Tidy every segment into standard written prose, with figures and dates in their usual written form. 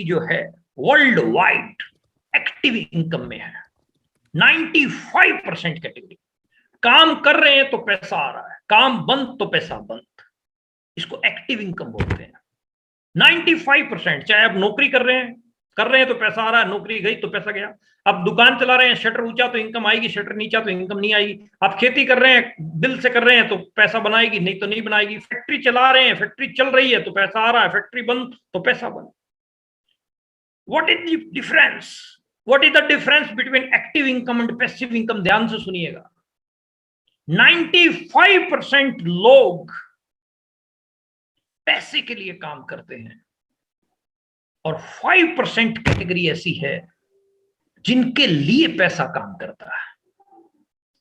जो है world wide active income में है 95% कैटेगरी। काम कर रहे हैं तो पैसा आ रहा है, काम बंद तो पैसा बंद, इसको एक्टिव इनकम बोलते हैं। 95%, चाहे आप नौकरी कर रहे हैं तो पैसा आ रहा है, नौकरी गई तो पैसा गया। आप दुकान चला रहे हैं, शटर ऊंचा तो इनकम आएगी, शटर नीचा तो इनकम नहीं आएगी। आप खेती कर रहे हैं, दिल से कर रहे हैं तो पैसा बनाएगी, नहीं तो नहीं बनाएगी। फैक्ट्री चला रहे हैं, फैक्ट्री चल रही है तो पैसा आ रहा है, फैक्ट्री बंद तो पैसा बंद। What is the difference? What is the difference between active income and passive income? ध्यान से सुनिएगा। 95% लोग पैसे के लिए काम करते हैं और 5% कैटेगरी ऐसी है जिनके लिए पैसा काम करता है,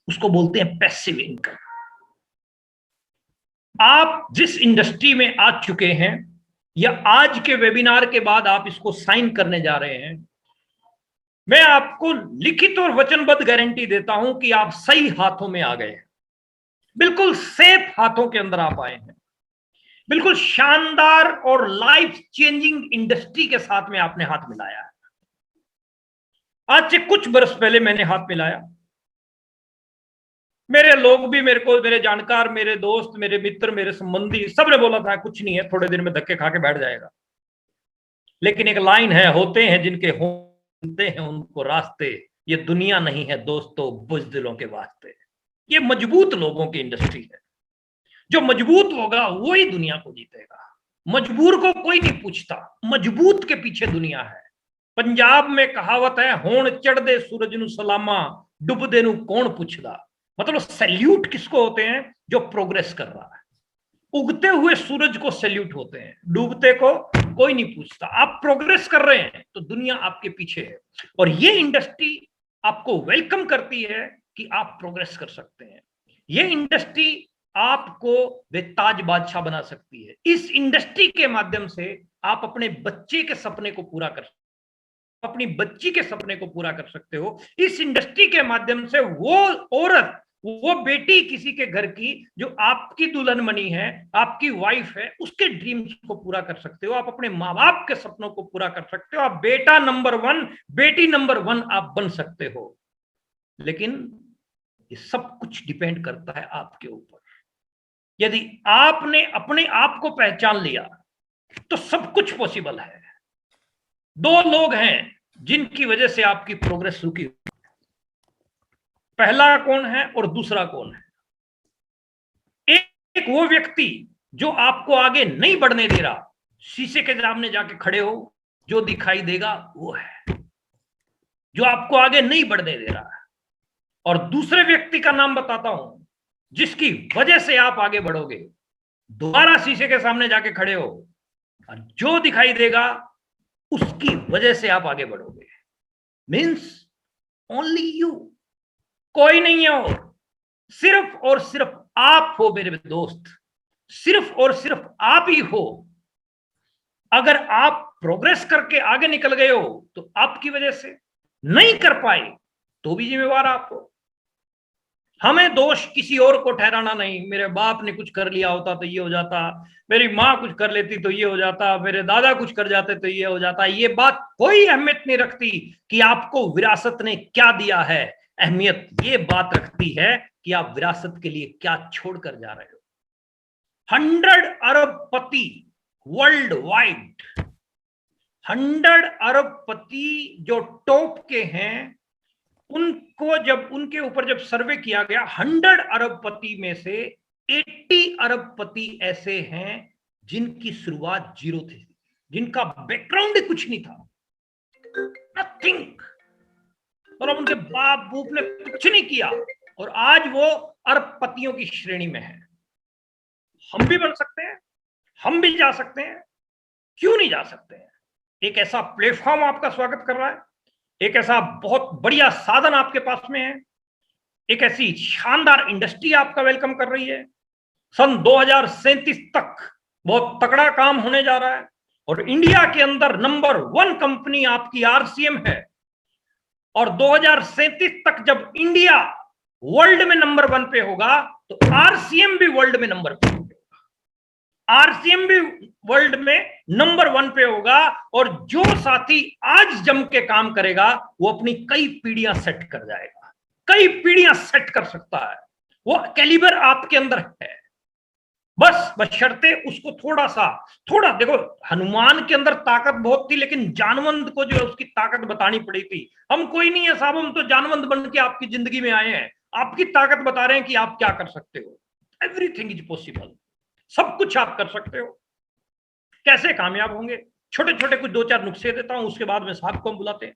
उसको बोलते हैं पैसिव इनकम। आप जिस इंडस्ट्री में आ चुके हैं या आज के वेबिनार के बाद आप इसको साइन करने जा रहे हैं, मैं आपको लिखित और वचनबद्ध गारंटी देता हूं कि आप सही हाथों में आ गए हैं, बिल्कुल सेफ हाथों के अंदर आप आए हैं, बिल्कुल शानदार और लाइफ चेंजिंग इंडस्ट्री के साथ में आपने हाथ मिलाया है। आज से कुछ बरस पहले मैंने हाथ मिलाया, मेरे लोग भी मेरे को, मेरे जानकार, मेरे दोस्त, मेरे मित्र, मेरे संबंधी, सबने बोला था कुछ नहीं है, थोड़े दिन में धक्के खा के बैठ जाएगा। लेकिन एक लाइन है, होते हैं जिनके होते हैं उनको रास्ते, ये दुनिया नहीं है दोस्तों बुज़दिलों के वास्ते। ये मजबूत लोगों की इंडस्ट्री है, जो मजबूत होगा वही दुनिया को जीतेगा। मजबूर को कोई नहीं पूछता, मजबूत के पीछे दुनिया है। पंजाब में कहावत है, होण चढ़ दे सूरज नु सलामा, डुबदे नु कौन पुछदा। मतलब सैल्यूट किसको होते हैं? जो प्रोग्रेस कर रहा है। उगते हुए सूरज को सैल्यूट होते हैं, डूबते को कोई नहीं पूछता। आप प्रोग्रेस कर रहे हैं तो दुनिया आपके पीछे है, और ये इंडस्ट्री आपको वेलकम करती है कि आप प्रोग्रेस कर सकते हैं। ये इंडस्ट्री आपको बेताज बादशाह बना सकती है। इस इंडस्ट्री के माध्यम से आप अपने बच्चे के सपने को पूरा कर, अपनी बच्ची के सपने को पूरा कर सकते हो। इस इंडस्ट्री के माध्यम से वो औरत, वो बेटी किसी के घर की जो आपकी दुल्हन बनी है, आपकी वाइफ है, उसके ड्रीम्स को पूरा कर सकते हो। आप अपने माँ बाप के सपनों को पूरा कर सकते हो। आप बेटा नंबर 1, बेटी नंबर 1 आप बन सकते हो। लेकिन ये सब कुछ डिपेंड करता है आपके ऊपर। यदि आपने अपने आप को पहचान लिया तो सब कुछ पॉसिबल है। 2 लोग हैं जिनकी वजह से आपकी प्रोग्रेस रुकी, पहला कौन है और दूसरा कौन है? एक वो व्यक्ति जो आपको आगे नहीं बढ़ने दे रहा, शीशे के सामने जाके खड़े हो, जो दिखाई देगा वो है जो आपको आगे नहीं बढ़ने दे रहा है। और दूसरे व्यक्ति का नाम बताता हूं जिसकी वजह से आप आगे बढ़ोगे। दोबारा शीशे के सामने जाके खड़े हो और जो दिखाई देगा उसकी वजह से आप आगे बढ़ोगे। मीन्स ओनली यू, कोई नहीं है और सिर्फ आप हो मेरे दोस्त, सिर्फ और सिर्फ आप ही हो। अगर आप प्रोग्रेस करके आगे निकल गए हो तो आपकी वजह से, नहीं कर पाए तो भी जिम्मेवार आप हो। हमें दोष किसी और को ठहराना नहीं, मेरे बाप ने कुछ कर लिया होता तो ये हो जाता, मेरी माँ कुछ कर लेती तो ये हो जाता, मेरे दादा कुछ कर जाते तो ये हो जाता। ये बात कोई अहमियत नहीं रखती कि आपको विरासत ने क्या दिया है। अहमियत ये बात रखती है कि आप विरासत के लिए क्या छोड़कर जा रहे हो। 100 अरबपति वर्ल्ड वाइड, 100 अरबपति जो टॉप के हैं, उनको जब उनके ऊपर जब सर्वे किया गया, 100 अरबपति में से 80 अरबपति ऐसे हैं जिनकी शुरुआत जीरो थी, जिनका बैकग्राउंड कुछ नहीं था, नथिंग। और अब उनके बाप बूप ने कुछ नहीं किया और आज वो अरबपतियों की श्रेणी में है। हम भी बन सकते हैं, हम भी जा सकते हैं, क्यों नहीं जा सकते हैं? एक ऐसा प्लेटफॉर्म आपका स्वागत कर रहा है, एक ऐसा बहुत बढ़िया साधन आपके पास में है, एक ऐसी शानदार इंडस्ट्री आपका वेलकम कर रही है। सन 2037 तक बहुत तगड़ा काम होने जा रहा है और इंडिया के अंदर नंबर 1 कंपनी आपकी आरसीएम है। और 2037 तक जब इंडिया वर्ल्ड में नंबर 1 पे होगा तो आरसीएम भी वर्ल्ड में नंबर 1 पे होगा। आरसीएम भी वर्ल्ड में नंबर 1 पे होगा। और जो साथी आज जम के काम करेगा वो अपनी कई पीढ़ियां सेट कर जाएगा, कई पीढ़ियां सेट कर सकता है। वो कैलिबर आपके अंदर है, बस बशर्ते उसको थोड़ा देखो। हनुमान के अंदर ताकत बहुत थी, लेकिन जानवंत को जो है उसकी ताकत बतानी पड़ी थी। हम कोई नहीं है साहब, हम तो जानवंत बन के आपकी जिंदगी में आए हैं, आपकी ताकत बता रहे हैं कि आप क्या कर सकते हो। एवरीथिंग इज पॉसिबल, सब कुछ आप कर सकते हो। कैसे कामयाब होंगे? छोटे छोटे कुछ 2-4 नुस्खे देता हूं, उसके बाद में साहब को हम बुलाते हैं।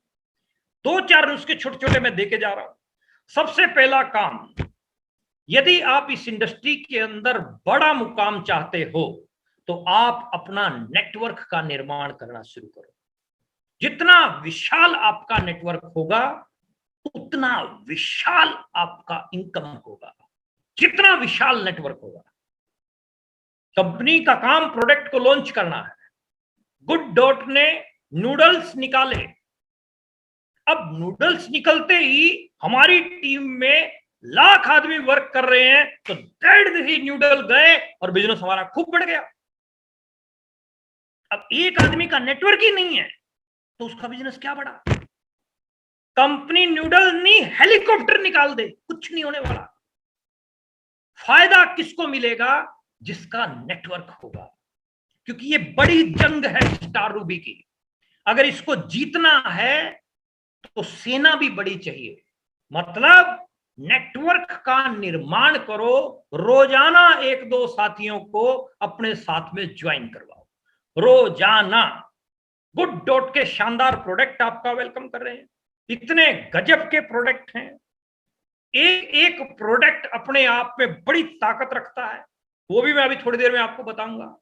2-4 नुस्खे छोटे छोटे मैं देके जा रहा हूं। सबसे पहला काम, यदि आप इस इंडस्ट्री के अंदर बड़ा मुकाम चाहते हो तो आप अपना नेटवर्क का निर्माण करना शुरू करो। जितना विशाल आपका नेटवर्क होगा उतना विशाल आपका इनकम होगा। जितना विशाल नेटवर्क होगा। कंपनी का काम प्रोडक्ट को लॉन्च करना है। गुड डॉट ने नूडल्स निकाले। अब नूडल्स निकलते ही हमारी टीम में लाख आदमी वर्क कर रहे हैं, तो 1.5 ही नूडल गए और बिजनेस हमारा खूब बढ़ गया। अब एक आदमी का नेटवर्क ही नहीं है तो उसका बिजनेस क्या बढ़ा? कंपनी नूडल नहीं, हेलीकॉप्टर निकाल दे, कुछ नहीं होने वाला। फायदा किसको मिलेगा? जिसका नेटवर्क होगा। क्योंकि ये बड़ी जंग है स्टार रूबी की। अगर इसको जीतना है तो सेना भी बड़ी चाहिए। मतलब नेटवर्क का निर्माण करो, रोजाना 1-2 साथियों को अपने साथ में ज्वाइन करवाओ, रोजाना। गुड डॉट के शानदार प्रोडक्ट आपका वेलकम कर रहे हैं, इतने गजब के प्रोडक्ट हैं। एक एक प्रोडक्ट अपने आप में बड़ी ताकत रखता है, वो भी मैं अभी थोड़ी देर में आपको बताऊंगा।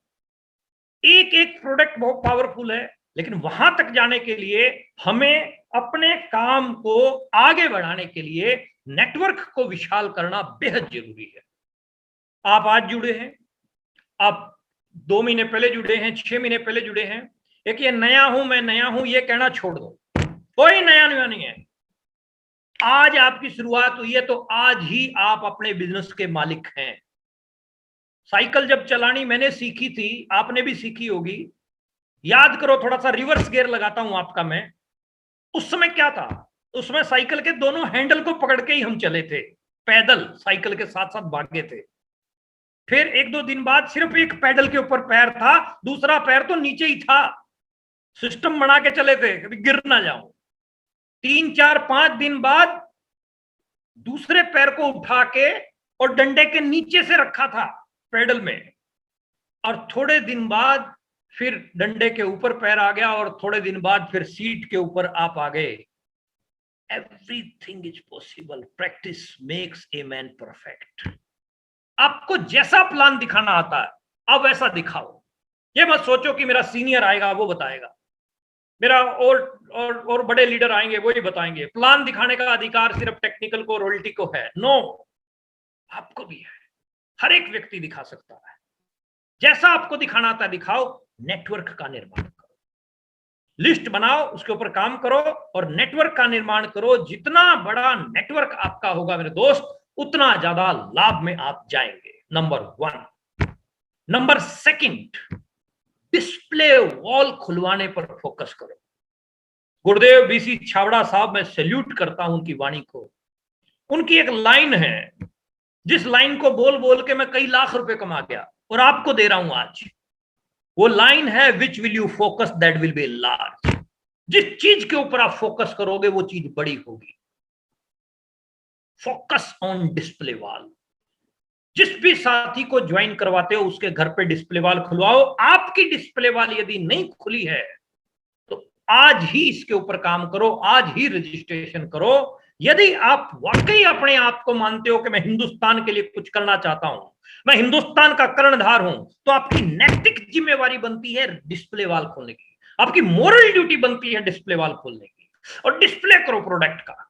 एक एक प्रोडक्ट बहुत पावरफुल है, लेकिन वहां तक जाने के लिए हमें अपने काम को आगे बढ़ाने के लिए नेटवर्क को विशाल करना बेहद जरूरी है। आप आज जुड़े हैं, आप 2 महीने पहले जुड़े हैं, 6 महीने पहले जुड़े हैं, एक ये नया हूं, मैं नया हूं, ये कहना छोड़ दो। कोई नया नहीं है। आज आपकी शुरुआत हुई है तो आज ही आप अपने बिजनेस के मालिक हैं। साइकिल जब चलानी मैंने सीखी थी, आपने भी सीखी होगी, याद करो, थोड़ा सा रिवर्स गियर लगाता हूं आपका मैं। उस समय क्या था? उसमें साइकिल के दोनों हैंडल को पकड़ के ही हम चले थे, पैदल साइकिल के साथ साथ भागे थे। फिर 1-2 दिन बाद सिर्फ एक पैडल के ऊपर पैर था, दूसरा पैर तो नीचे ही था। सिस्टम बना के चले थे कभी गिर ना जाऊं। 3-4-5 दिन बाद दूसरे पैर को उठा के और डंडे के नीचे से रखा था पैडल में, और थोड़े दिन बाद फिर डंडे के ऊपर पैर आ गया, और थोड़े दिन बाद फिर सीट के ऊपर आप आ गए। Everything is possible, practice makes a man perfect. आपको जैसा प्लान दिखाना आता है आप वैसा दिखाओ। ये मत सोचो कि मेरा सीनियर आएगा वो बताएगा, मेरा और बड़े लीडर आएंगे वो ही बताएंगे। प्लान दिखाने का अधिकार सिर्फ टेक्निकल को, रॉयल्टी को है। नो, आपको भी है। हर एक व्यक्ति दिखा सकता है। जैसा आपको दिखाना आता है दिखाओ। नेटवर्क का निर्माण करो, लिस्ट बनाओ, उसके ऊपर काम करो और नेटवर्क का निर्माण करो। जितना बड़ा नेटवर्क आपका होगा मेरे दोस्त, उतना ज्यादा लाभ में आप जाएंगे। नंबर 1। नंबर 2, डिस्प्ले वॉल खुलवाने पर फोकस करो। गुरुदेव बीसी छावड़ा साहब, मैं सैल्यूट करता हूं उनकी वाणी को। उनकी एक लाइन है, जिस लाइन को बोल बोल के मैं कई लाख रुपए कमा गया और आपको दे रहा हूं आज। वो लाइन है, which will you focus that will be large. जिस चीज के ऊपर आप फोकस करोगे वो चीज बड़ी होगी। Focus on display wall. जिस भी साथी को ज्वाइन करवाते हो उसके घर पे डिस्प्ले वॉल खुलवाओ। आपकी डिस्प्ले वॉल यदि नहीं खुली है तो आज ही इसके ऊपर काम करो, आज ही रजिस्ट्रेशन करो। यदि आप वाकई अपने आप को मानते हो कि मैं हिंदुस्तान के लिए कुछ करना चाहता हूं, मैं हिंदुस्तान का कर्णधार हूं, तो आपकी नैतिक जिम्मेवारी बनती है डिस्प्ले वॉल खोलने की, आपकी मोरल ड्यूटी बनती है डिस्प्ले वॉल खोलने की। और डिस्प्ले करो प्रोडक्ट का।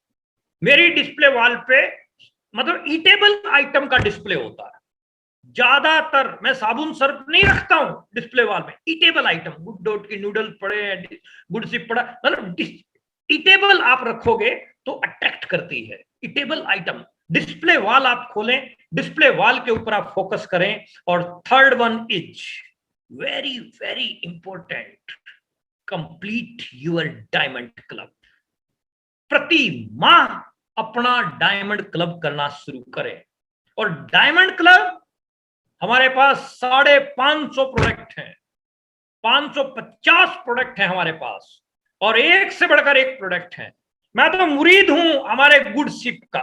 मेरी डिस्प्ले वॉल पे मतलब ईटेबल आइटम का डिस्प्ले होता है ज्यादातर। मैं साबुन सर्फ नहीं रखता हूं डिस्प्ले वॉल में। ईटेबल आइटम, गुड डॉट की नूडल पड़े हैं, गुड सिप पड़ा, मतलब ईटेबल आप रखोगे तो अट्रैक्ट करती है। ईटेबल आइटम डिस्प्ले वॉल आप खोलें, डिस्प्ले वॉल के ऊपर आप फोकस करें। और 3rd one is very very important, complete your diamond club. प्रति माह अपना डायमंड क्लब करना शुरू करें। और डायमंड क्लब हमारे पास 550 प्रोडक्ट हैं, 550 प्रोडक्ट हैं हमारे पास, और एक से बढ़कर एक प्रोडक्ट है। मैं तो मुरीद हूं हमारे गुड शिप का।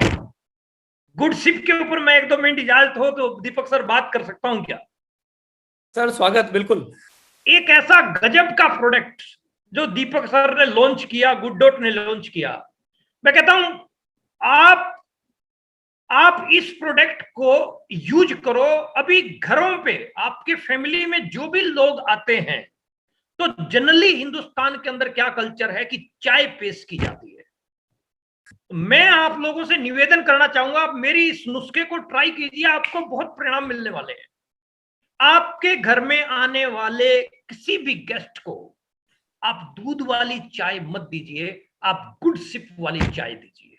गुड शिप के ऊपर मैं 1-2 मिनट इजाजत हो तो दीपक सर बात कर सकता हूं क्या? सर स्वागत, बिल्कुल। एक ऐसा गजब का प्रोडक्ट जो दीपक सर ने लॉन्च किया, गुड डॉट ने लॉन्च किया। मैं कहता हूं आप इस प्रोडक्ट को यूज करो। अभी घरों पे आपके फैमिली में जो भी लोग आते हैं, तो जनरली हिंदुस्तान के अंदर क्या कल्चर है कि चाय पेश की जाती है। मैं आप लोगों से निवेदन करना चाहूंगा, आप मेरी इस नुस्खे को ट्राई कीजिए, आपको बहुत परिणाम मिलने वाले हैं। आपके घर में आने वाले किसी भी गेस्ट को आप दूध वाली चाय मत दीजिए, आप गुड सिप वाली चाय दीजिए।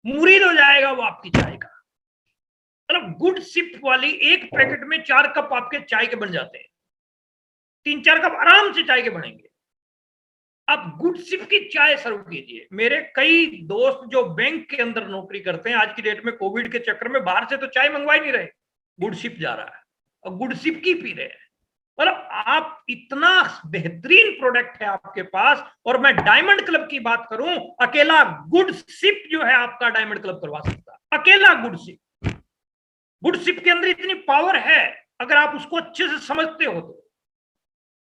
मुरीद हो जाएगा वो आपकी चाय का। मतलब गुड सिप वाली एक पैकेट में 4 कप आपके चाय के बन जाते हैं, 3-4 कप आराम से चाय के बनेंगे। आप गुड सिप की चाय सर्व कीजिए। मेरे कई दोस्त जो बैंक के अंदर नौकरी करते हैं, आज की डेट में कोविड के चक्कर में बाहर से तो चाय मंगवा ही नहीं रहे, गुड सिप जा रहा है और गुड सिप की पी रहे हैं। मतलब आप इतना बेहतरीन प्रोडक्ट है आपके पास। और मैं डायमंड क्लब की बात करूं, अकेला गुड सिप जो है आपका डायमंड क्लब करवा सकता है, अकेला गुड सिप। गुड सिप के अंदर इतनी पावर है, अगर आप उसको अच्छे से समझते हो तो।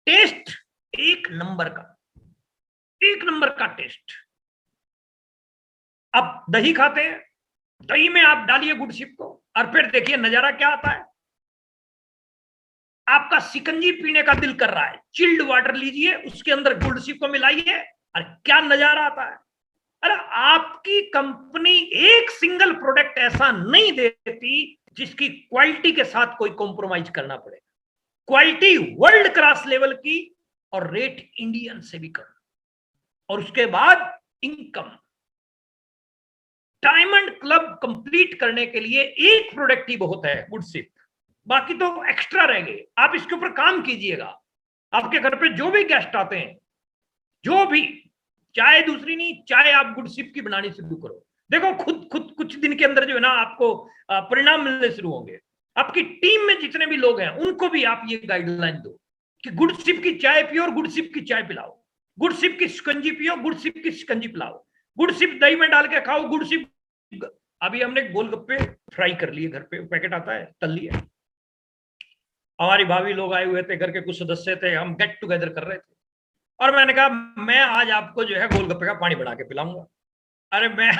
टेस्ट एक नंबर का, एक नंबर का टेस्ट। आप दही खाते हैं, दही में आप डालिए गुड सिप को और फिर देखिए नजारा क्या आता है। आपका शिकंजी पीने का दिल कर रहा है, चिल्ड वाटर लीजिए, उसके अंदर गुड सिप को मिलाइए और क्या नजारा आता है। अरे आपकी कंपनी एक सिंगल प्रोडक्ट ऐसा नहीं देती जिसकी क्वालिटी के साथ कोई कॉम्प्रोमाइज करना पड़े। क्वालिटी वर्ल्ड क्लास लेवल की और रेट इंडियन से भी कम, और उसके बाद इनकम। डायमंड क्लब कंप्लीट करने के लिए एक प्रोडक्ट ही बहुत है, गुड सिप, बाकी तो एक्स्ट्रा रह गए। आप इसके ऊपर काम कीजिएगा। आपके घर पे जो भी गेस्ट आते हैं, जो भी, चाय दूसरी नहीं, चाय आप गुड सिप की बनानी शुरू करो। देखो खुद खुद कुछ दिन के अंदर जो है ना आपको परिणाम मिलने शुरू होंगे। आपकी टीम में जितने भी लोग हैं उनको भी आप ये गाइडलाइन दो कि गुड सिप की चाय पियो और गुड सिप की चाय पिलाओ, गुड सिप की शिकंजी पियो, गुड सिप की शिकंजी पिलाओ, गुड सिप दही में डाल के खाओ, गुड सिप। अभी हमने गोलगप्पे फ्राई कर लिए, घर पे पैकेट आता है, तल लिया। हमारी भाभी लोग आए हुए थे, घर के कुछ सदस्य थे, हम गेट टुगेदर कर रहे थे, और मैंने कहा मैं आज आपको जो है गोलगप्पे का पानी बना के पिलाऊंगा। अरे मैं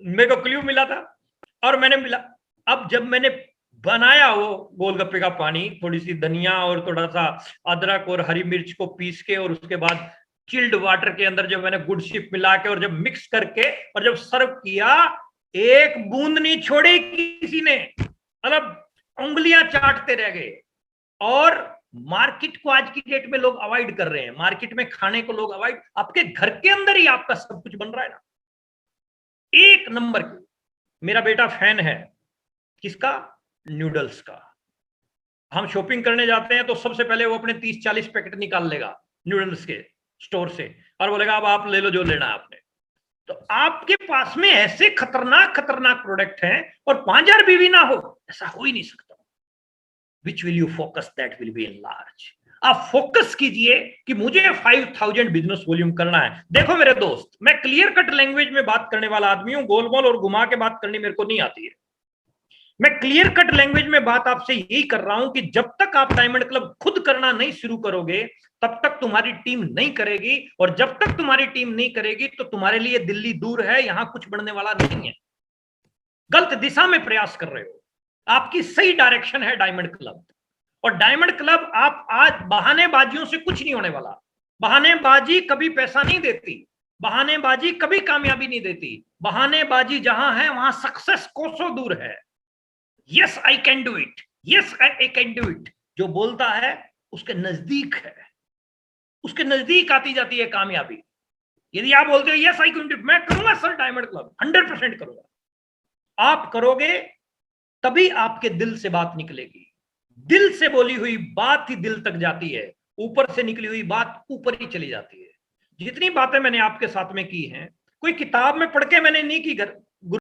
मेरे को क्ल्यू मिला था और मैंने मिला। अब जब मैंने बनाया वो गोलगप्पे का पानी, थोड़ी सी धनिया और थोड़ा सा अदरक और हरी मिर्च को पीस के, और उसके बाद चिल्ड वाटर के अंदर जब मैंने गुड सिप मिला के और जब मिक्स करके और जब सर्व किया, एक बूंद नहीं छोड़ी किसी ने। मतलब उंगलियां चाटते रह गए। और मार्केट को आज की डेट में लोग अवॉइड कर रहे हैं, मार्केट में खाने को लोग अवॉइड, आपके घर के अंदर ही आपका सब कुछ बन रहा है ना, एक नंबर की। मेरा बेटा फैन है किसका? नूडल्स का। हम शॉपिंग करने जाते हैं तो सबसे पहले वो अपने 30-40 पैकेट निकाल लेगा नूडल्स के स्टोर से और बोलेगा अब आप ले लो जो लेना है आपने। तो आपके पास में ऐसे खतरनाक खतरनाक प्रोडक्ट हैं और 5000 बीवी ना हो, ऐसा हो ही नहीं सकता। Which will you focus? That will be large. आप फोकस कीजिए कि मुझे 5000 बिजनेस वॉल्यूम करना है। देखो मेरे दोस्त, मैं क्लियर कट लैंग्वेज में बात करने वाला आदमी हूं, गोलमोल और घुमा के बात करनी मेरे को नहीं आती है। मैं क्लियर कट लैंग्वेज में बात आपसे यही कर रहा हूं कि जब तक आप डायमंड क्लब खुद करना नहीं शुरू करोगे, तब तक तुम्हारी टीम नहीं करेगी, और जब तक तुम्हारी टीम नहीं करेगी तो तुम्हारे लिए दिल्ली दूर है, यहां कुछ बढ़ने वाला नहीं है। गलत दिशा में प्रयास कर रहे हो। आपकी सही डायरेक्शन है डायमंड क्लब। और डायमंड क्लब, आप आज बहानेबाजियों से कुछ नहीं होने वाला। बहानेबाजी कभी पैसा नहीं देती, बहानेबाजी कभी कामयाबी नहीं देती। बहानेबाजी जहां है वहां सक्सेस कोसों दूर है। Yes I can do it, yes I can do it जो बोलता है उसके नजदीक है, उसके नजदीक आती जाती है कामयाबी। यदि आप बोलते हो yes I can do it, मैं करूंगा सर डायमंड क्लब, 100% करूंगा, आप करोगे तभी आपके दिल से बात निकलेगी। दिल से बोली हुई बात ही दिल तक जाती है, ऊपर से निकली हुई बात ऊपर ही चली जाती है। जितनी बातें मैंने आपके साथ में की हैं, कोई किताब में पढ़ के मैंने नहीं की, घर